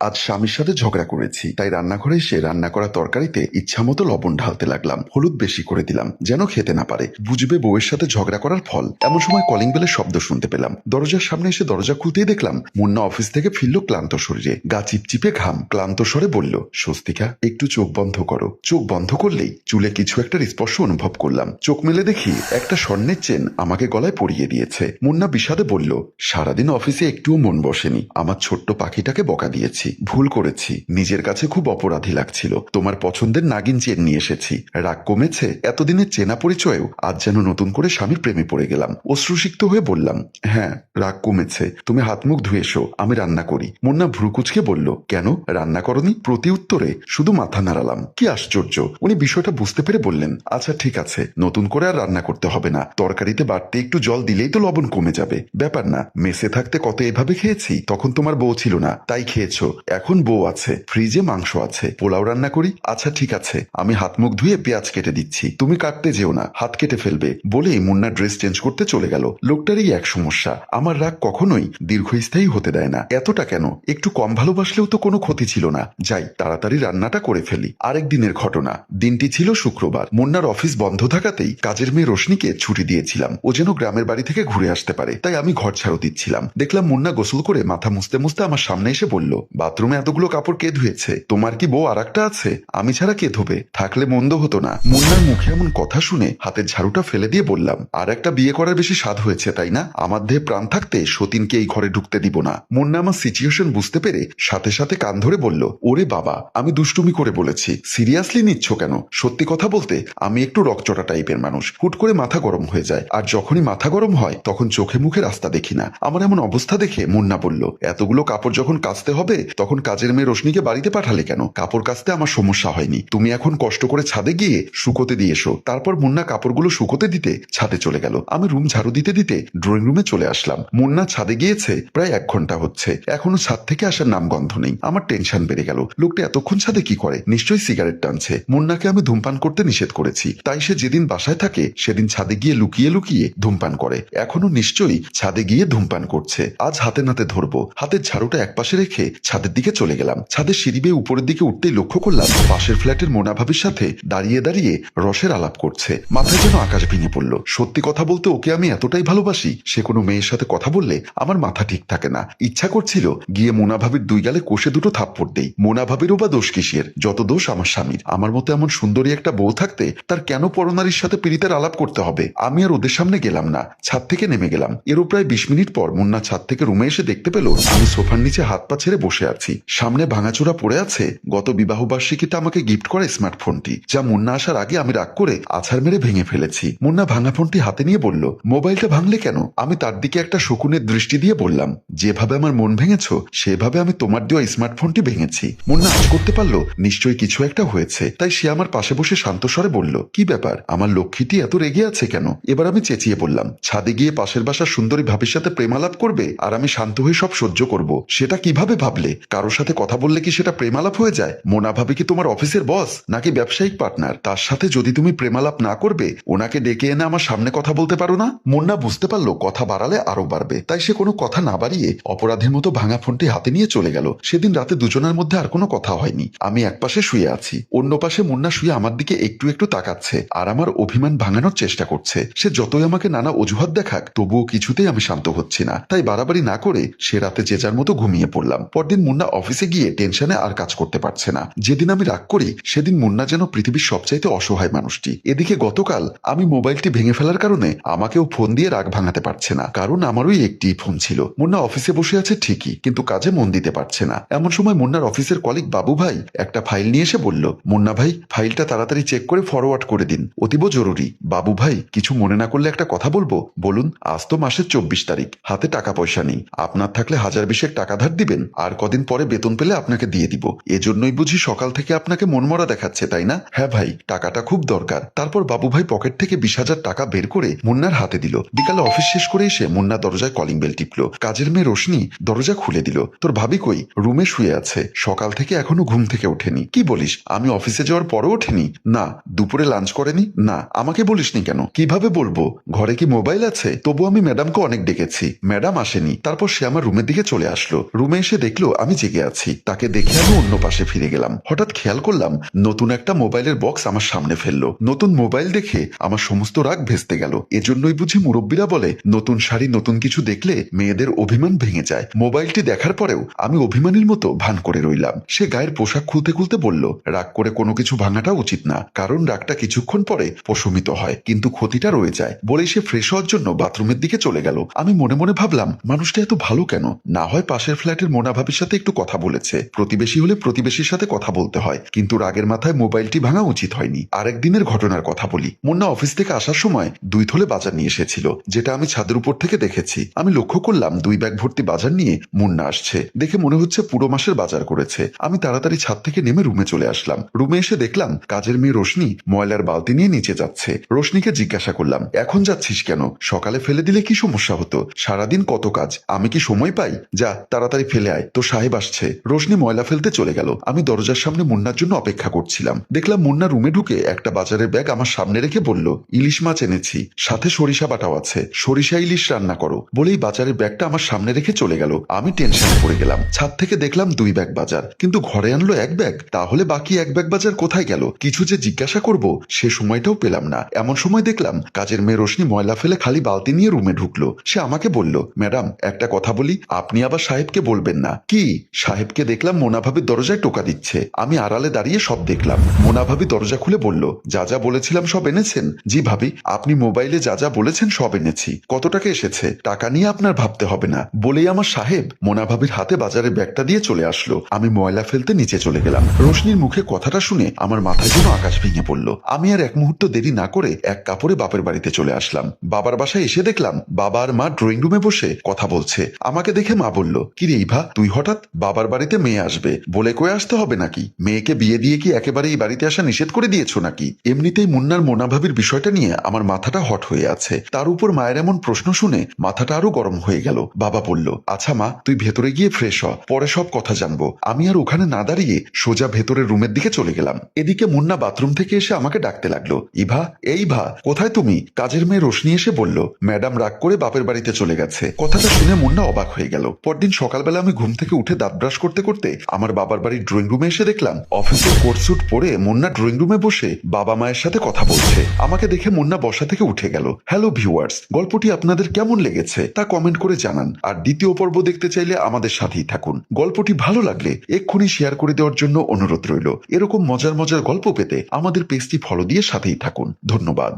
আজ স্বামীর সাথে ঝগড়া করেছি, তাই রান্নাঘরে এসে রান্না করা তরকারিতে ইচ্ছামতো লবণ ঢালতে লাগলাম। হলুদ বেশি করে দিলাম যেন খেতে না পারে। বুঝবে বউয়ের সাথে ঝগড়া করার ফল। এমন সময় কলিং বেলের শব্দ শুনতে পেলাম। দরজার সামনে এসে দরজা খুলতেই দেখলাম মুন্না অফিস থেকে ফিরল ক্লান্ত শরীরে, গা চিপচিপে ঘাম। ক্লান্ত স্বরে বলল, স্বস্তিকা একটু চোখ বন্ধ করো। চোখ বন্ধ করলেই চুলে কিছু একটা স্পর্শ অনুভব করলাম। চোখ মেলে দেখি একটা স্বর্ণের চেন আমাকে গলায় পরিয়ে দিয়েছে। মুন্না বিষাদে বলল, সারাদিন অফিসে একটুও মন বসেনি। আমার ছোট্ট পাখিটাকে বকা দিয়েছি, ভুল করেছি, নিজের কাছে খুব অপরাধী লাগছিল। তোমার পছন্দের নাগিন চেন নিয়ে এসেছি। রাগ কমেছে? এতদিনের চেনা পরিচয়েও আজ যেন নতুন করে স্বামীর প্রেমে পড়ে গেলাম। অশ্রুসিক্ত হয়ে বললাম, হ্যাঁ রাগ কমেছে। তুমি হাত মুখ ধুয়ে এসো, আমি রান্না করি। মুন্না ভ্রুকুচকে বলল, কেন রান্না করনি? প্রতি উত্তরে শুধু মাথা নাড়ালাম। কি আশ্চর্য! উনি বিষয়টা বুঝতে পেরে বললেন, আচ্ছা ঠিক আছে, নতুন করে আর রান্না করতে হবে না। তরকারিতে বাড়তে একটু জল দিলেই তো লবণ কমে যাবে, ব্যাপার না। মেসে থাকতে কত এভাবে খেয়েছি, তখন তোমার বউ ছিল না তাই খেয়েছো। এখন বউ আছে, ফ্রিজে মাংস আছে, পোলাও রান্না করি। আচ্ছা ঠিক আছে, আমি হাত মুখ ধুয়ে পেঁয়াজ কেটে দিচ্ছি, তুমি কাটতে যেও না, হাত কেটে ফেলবে। বলেই মুন্না ড্রেস চেঞ্জ করতে চলে গেল। লোকটারই এক সমস্যা, আমার রাগ কখনোই দীর্ঘস্থায়ী হতে দেয় না। এতটা কেন? একটু কম ভালোবাসলেও তো কোনো ক্ষতি ছিল না। যাই তাড়াতাড়ি রান্নাটা করে ফেলি। আরেক দিনের ঘটনা। দিনটি ছিল শুক্রবার। মুন্নার অফিস বন্ধ থাকাতেই কাজের মেয়ে রোশনিকে ছুটি দিয়েছিলাম। ও যেন গ্রামের বাড়ি থেকে ঘুরে আসতে পারে, তাই আমি ঘর ঝাড়ু দিচ্ছিলাম। দেখলাম মুন্না গোসল করে মাথা মুছতে মুছতে আমার সামনে এসে বলল, বাথরুমে এতগুলো কাপড় কে ধুয়েছে? তোমার কি বউ আর একটা আছে? আমি ছাড়া কে ধোবে? থাকলে মন্দ হতো না। মুন্নার মুখে এমন কথা শুনে হাতের ঝাড়ুটা ফেলে দিয়ে বললাম, আর একটা বিয়ে করার বেশি স্বাদ হয়েছে তাই না? আমার দেহে প্রাণ থাকতে সতীনকে এই ঘরে ঢুকতে দিব না। মুন্না আমার সিচুয়েশন বুঝতে পেরে সাথে সাথে কান ধরে বলল, ওরে বাবা, আমি দুষ্টুমি করে বলেছি, সিরিয়াসলি নিচ্ছ কেন? সত্যি কথা বলতে আমি একটু রকচটা টাইপের মানুষ। হুট করে মাথা গরম হয়ে যায়, আর যখনই মাথা গরম হয় তখন চোখে মুখে রাস্তা দেখি না। আমার এমন অবস্থা দেখে মুন্না বলল, এতগুলো কাপড় যখন কাচতে হবে তখন কাজের মেয়ে রোশনিকে বাড়িতে পাঠালে কেন? কাপড় কাচতে আমার সমস্যা হয়নি, তুমি এখন কষ্ট করে ছাদে গিয়ে শুকোতে দিয়ে এসো। তারপর মুন্না কাপড়গুলো শুকোতে দিতে ছাদে চলে গেল। আমি রুম ঝাড়ু দিতে দিতে ড্রয়িং রুমে চলে আসলাম। মুন্না ছাদে গিয়েছে প্রায় 1 ঘন্টা হচ্ছে, এখনো ছাদ থেকে আসার নামগন্ধ নেই। আমার টেনশন বেড়ে গেল, লোকটা এতক্ষণ ছাদে কি করে? নিশ্চয়ই সিগারেট টানছে। মুন্নাকে আমি ধূমপান করতে নিষেধ করেছি, তাই সে যেদিন বাসায় থাকে সেদিন ছাদে গিয়ে লুকিয়ে লুকিয়ে ধূমপান করে। এখনো নিশ্চয়ই ছাদে গিয়ে ধূমপান করছে। আজ হাতে নাতে ধরবো। হাতের ঝাড়ুটা একপাশে রেখে ছাদের দিকে চলে গেলাম। ছাদের সিঁড়ি বেয়ে উপরের দিকে উঠতেই লক্ষ্য করলাম পাশের ফ্ল্যাটের মোনা ভাবির সাথে দাঁড়িয়ে দাঁড়িয়ে রসের আলাপ করছে। মাথায় যেন আকাশ ভেঙে পড়ল। সত্যি কথা বলতে ওকে আমি এতটাই ভালোবাসি, সে কোনো মেয়ের সাথে কথা বললে আমার মাথা ঠিক থাকে না। ইচ্ছা করছিল গিয়ে মোনা ভাবির 2 গালে কষে 2টো থাপ্পড় দেই। মোনা ভাবিরও বা দোষ কিসের? যত দোষ আমার স্বামীর। আমার মতো এমন সুন্দরী একটা বউ থাকতে তার কেন পরনারীর সাথে পীড়িতের আলাপ করতে হবে? আমি আর ওদের সামনে গেলাম না, ছাদ থেকে নেমে গেলাম। এরও প্রায় 20 মিনিট পর মুন্না ছাদ থেকে রুমে এসে দেখতে পেল আমি সোফার নিচে হাত পা ছেড়ে বসে আছি। সামনে ভাঙাচোরা পড়ে আছে গত বিবাহবার্ষিকীতে আমাকে গিফট করা স্মার্টফোনটি, যা মুন্না আসার আগে আমি রাগ করে আছাড় মেরে ভেঙে ফেলেছি। মুন্না ভাঙা ফোনটি হাতে নিয়ে বলল, মোবাইলটা ভাঙলে কেন? আমি তার দিকে একটা শকুনের দৃষ্টি দিয়ে বললাম, যেভাবে আমার মন ভেঙেছ সেভাবে আমি তোমার দেওয়া স্মার্টফোনটি ভেঙেছি। মুন্না আজ করতে পারলো নিশ্চয়ই কিছু একটা হয়েছে, তাই সে আমার পাশে বসে শান্ত স্বরে বলল, কি ব্যাপার? আমার লক্ষ্মীটি এত রেগে আছে কেন? এবার আমি চেঁচিয়ে বললাম, ছাদে গিয়ে পাশের বাসার সুন্দরী ভাবির সাথে প্রেমালাপ করবে আর আমি শান্ত হয়ে সব সহ্য করব, সেটা কিভাবে ভাবলে? কারোর সাথে কথা বললে কি সেটা প্রেমালাপ হয়ে যায়? মোনা ভাবি কি তোমার অফিসের বস নাকি ব্যবসায়িক পার্টনার? তার সাথে যদি তুমি প্রেমালাপ না করবে ওনাকে ডেকে এনে আমার সামনে কথা বলতে পারো না? মুন্না বুঝতে পারলো কথা বাড়ালে আরো বাড়বে, তাই সে কোনো কথা না বাড়িয়ে অপরাধের মতো ভাঙা ফোনটি হাতে নিয়ে চলে গেল। সেদিন রাতে দুজনের মধ্যে আর কোনো কথা হয়নি। আমি এক পাশে শুয়ে আছি, অন্য পাশে মুন্না শুয়ে আমার দিকে একটু একটু তাকাচ্ছে আর আমার অভিমান ভাঙানোর চেষ্টা করছে। সে যতই আমাকে নানা অজুহাত দেখাক তবুও কিছুতেই আমি শান্ত হচ্ছি না, তাই বাড়াবাড়ি না করে সে রাতে যে যার মতো ঘুমিয়ে পড়লাম। পরদিন মুন্না অফিসে গিয়ে টেনশনে আর কাজ করতে পারছে না। যেদিন আমি রাগ করি সেদিন মুন্না যেন পৃথিবীর সবচাইতে অসহায় মানুষটি। এদিকে গতকাল আমি মোবাইলটি ভেঙে ফেলার কারণে আমাকেও ফোন দিয়ে রাগ ভাঙাতে পারছে না, কারণ আমারই একটি ফোন ছিল। মুন্না অফিসে বসে আছে ঠিকই, কিন্তু কাজে মন দিতে পারছে না। এমন সময় মুন্নার অফিসের কলিগ বাবু ভাই একটা ফাইল নিয়ে এসে বলল, মুন্না ভাই ফাইলটা তাড়াতাড়ি চেক করে ফরওয়ার্ড করে দিন, অতীব জরুরি। বাবু ভাই কিছু মনে না করলে একটা কথা বলবো? বলুন। আজ তো মাসের 24 তারিখ, হাতে টাকা পয়সা নেই। আপনার থাকলে 1000-20 টাকা ধার দিবেন, আর কদিন পরে বেতন পেলে আপনাকে দিয়ে দিব। এজন্যই বুঝি সকাল থেকে আপনাকে মনমরা দেখাচ্ছে তাই না? হ্যাঁ ভাই, টাকাটা খুব দরকার। তারপর বাবু ভাই পকেট থেকে 20,000 টাকা বের করে মুন্নার হাতে দিল। বিকালে অফিস শেষ করে এসে মুন্না দরজায় কলিং বেল টিপলো। কাজের মেয়ে রোশনি দরজা খুলে দিল। তোর ভাবি কই? রুমে শুয়ে আছে, সকাল থেকে এখনো ঘুম থেকে ওঠেনি। কি বলিস? আমি অফিসে যাওয়ার পরেও ওঠেনি? না। দুপুরে লাঞ্চ করেনি? না। আমাকে বলিসনি কেন? কিভাবে বলবো? ঘরে কি মোবাইল আছে? তবু আমি ম্যাডামকে অনেক ডেকেছি, ম্যাডাম আসেনি। তারপর সে আমার রুমের দিকে চলে আসলো। রুমে এসে দেখলো আমি আমি জেগে আছি। তাকে দেখে আমি অন্য পাশে ফিরে গেলাম। হঠাৎ খেয়াল করলাম নতুন একটা মোবাইলের বক্স আমার সামনে ফেললো। নতুন মোবাইল দেখে আমার সমস্ত রাগ ভেস্তে গেল। এজন্যই বুঝি মুরব্বীরা বলে নতুন শাড়ি নতুন কিছু দেখলে মেয়েদের অভিমান ভেঙে যায়। মোবাইলটি দেখার পরেও আমি অভিমানীর মতো ভান করে রইলাম। সে গায়ের পোশাক খুলতে খুলতে বলল, রাগ করে কোনো কিছু ভাঙাটা উচিত না, কারণ রাগটা কিছুক্ষণ পরে প্রশমিত হয়, কিন্তু ক্ষতিটা রয়ে যায়। বলেই সে ফ্রেশ হওয়ার জন্য বাথরুমের দিকে চলে গেল। আমি মনে মনে ভাবলাম, মানুষটা এত ভালো কেন? না হয় পাশের ফ্ল্যাটের মোনা ভাবির সাথে একটু কথা বলেছে। প্রতিবেশী হলে প্রতিবেশীর সাথে কথা বলতে হয়, কিন্তু রাগের মাথায় মোবাইলটি ভাঙা উচিত হয়নি। আরেক দিনের ঘটনার কথা বলি। মুন্না অফিস থেকে আসার সময় 2 থলে বাজার নিয়ে এসেছিল, যেটা আমি ছাদের উপর থেকে দেখেছি। আমি লক্ষ্য করলাম 2 ব্যাগ ভর্তি বাজার নিয়ে মুন্না আসছে। দেখে মনে হচ্ছে পুরো মাসের বাজার করেছে। আমি তাড়াতাড়ি ছাদ থেকে নেমে রুমে চলে আসলাম। রুমে এসে দেখলাম কাজের মেয়ে রোশনি ময়লার বালতি নিয়ে নিচে যাচ্ছে। রোশনিকে জিজ্ঞাসা করলাম, এখন যাচ্ছিস কেন? সকালে ফেলে দিলে কি সমস্যা হতো? সারাদিন কত কাজ, আমি কি সময় পাই? যা তাড়াতাড়ি ফেলে আয়, তো সাহেব আসছে। রোশনি ময়লা ফেলতে চলে গেল। আমি দরজার সামনে মুন্নার জন্য অপেক্ষা করছিলাম। দেখলাম মুন্না রুমে ঢুকে একটা বাজারের ব্যাগ আমার সামনে রেখে বলল, ইলিশ মাছ এনেছি, সাথে সরিষা বাটাও আছে, সরিষা ইলিশ রান্না করো। বলেই বাজারের ব্যাগটা আমার সামনে রেখে চলে গেল। আমি টেনশনে পড়ে গেলাম। ছাদ থেকে দেখলাম 2 ব্যাগ বাজার, কিন্তু ঘরে আনলো 1 ব্যাগ। তাহলে বাকি 1 ব্যাগ বাজার কোথায় গেল? কিছু যে জিজ্ঞাসা করব সে সময়টাও পেলাম না। এমন সময় দেখলাম কাজের মেয়ে রোশনি ময়লা ফেলে খালি বালতি নিয়ে রুমে ঢুকলো। সে আমাকে বলল, ম্যাডাম একটা কথা বলি, আপনি আবার সাহেবকে বলবেন না। কি? সাহেবকে দেখলাম মোনা ভাবির দরজায় টোকা দিচ্ছে। আমি আড়ালে দাঁড়িয়ে সব দেখলাম। মোনা ভাবি দরজা খুলে বলল, যা যা বলেছিলাম সব এনেছেন? জি ভাবি, আপনি মোবাইলে যা যা বলেছেন সব এনেছি। কত টাকা এসেছে? টাকা নিয়ে আপনার ভাবতে হবে না। বলেই আমার সাহেব মোনা ভাবির হাতে বাজারের ব্যাগটা দিয়ে চলে আসলো। আমি ময়লা ফেলতে নিচে চলে গেলাম। রোশনির মুখে কথাটা শুনে আমার মাথায় যেন আকাশ ভেঙে পড়লো। আমি আর এক মুহূর্ত দেরি না করে এক কাপড়ে বাপের বাড়িতে চলে আসলাম। বাবার বাসায় এসে দেখলাম বাবা আর মা ড্রয়িং রুমে বসে কথা বলছে। আমাকে দেখে মা বলল, কি রে ইভা, তুই হঠাৎ? বাবার বাড়িতে মেয়ে আসবে বলে কয়ে আসতে হবে নাকি? মেয়েকে বিয়ে দিয়ে কি একেবারে এই বাড়িতে আসা নিষেধ করে দিয়েছো নাকি? এমনিতেই মুন্নার মোনা ভাবির বিষয়টা নিয়ে আমার মাথাটা হট হয়ে আছে। তার উপর মায়ের এমন প্রশ্ন শুনে মাথাটা আরো গরম হয়ে গেল। বাবা বলল, আচ্ছা মা, তুই ভেতরে গিয়ে ফ্রেশ হ, পরে সব কথা জানবো। আমি আর ওখানে না দাঁড়িয়ে সোজা ভেতরের রুমের দিকে চলে গেলাম। এদিকে মুন্না বাথরুম থেকে এসে আমাকে ডাকতে লাগলো, ইভা, এই ভা, কোথায় তুমি? কাজের মেয়ে রোশনি এসে বলল, ম্যাডাম রাগ করে বাপের বাড়িতে চলে গেছে। কথাটা শুনে মুন্না অবাক হয়ে গেল। পরদিন সকালবেলা আমি ঘুম থেকে উঠে দাঁত ব্রাশ করতে করতে আমার বাবার বাড়ির ড্রয়িং রুমে এসে দেখলাম অফিসের কোট স্যুট পরে মুন্না ড্রয়িং রুমে বসে বাবা মায়ের সাথে কথা বলছে। আমাকে দেখে মুন্না বসা থেকে উঠে গেল। হ্যালো ভিউয়ার্স, গল্পটি আপনাদের কেমন লেগেছে তা কমেন্ট করে জানান। আর দ্বিতীয় পর্ব দেখতে চাইলে আমাদের সাথেই থাকুন। গল্পটি ভালো লাগলে এক্ষুনি শেয়ার করে দেওয়ার জন্য অনুরোধ রইল। এরকম মজার মজার গল্প পেতে আমাদের পেজটি ফলো দিয়ে সাথেই থাকুন। ধন্যবাদ।